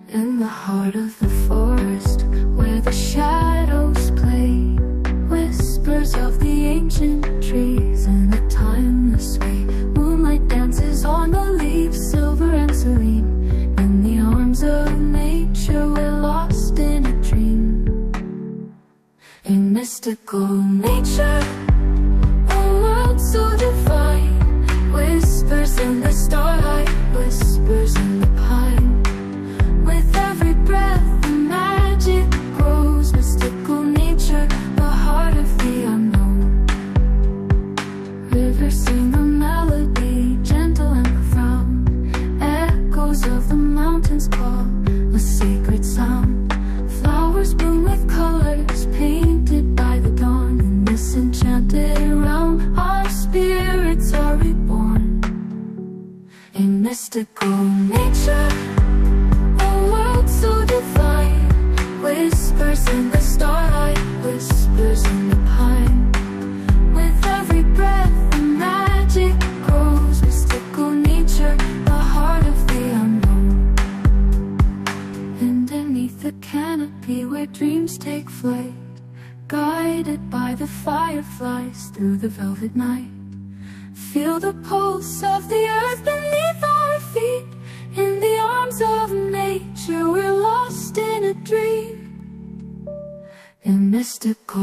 In the heart of the forest, where the shadows play, whispers of the ancient trees in a timeless way. Moonlight dances on the leaves, silver and serene. In the arms of nature, we're lost in a dream. In mystical nature, a world so divine. Whispers in the starlight, whispers in the pine. With every breath, the magic grows. Mystical nature, the heart of the unknown. Rivers sing a melody, gentle and profound. Echoes of the mountains call, a sacred sound. Flowers bloom with colors painted by the dawn. In this enchanted realm, our spirits are reborn. In mystical nature, so divine. Whispers in the starlight, whispers in the pine. With every breath, the magic grows. Mystical nature, the heart of the unknown. Underneath the canopy where dreams take flight, guided by the fireflies through the velvet night. Feel the pulse of the earth beneath our feet. In the arms of nature, we're lost in a dream. In mystical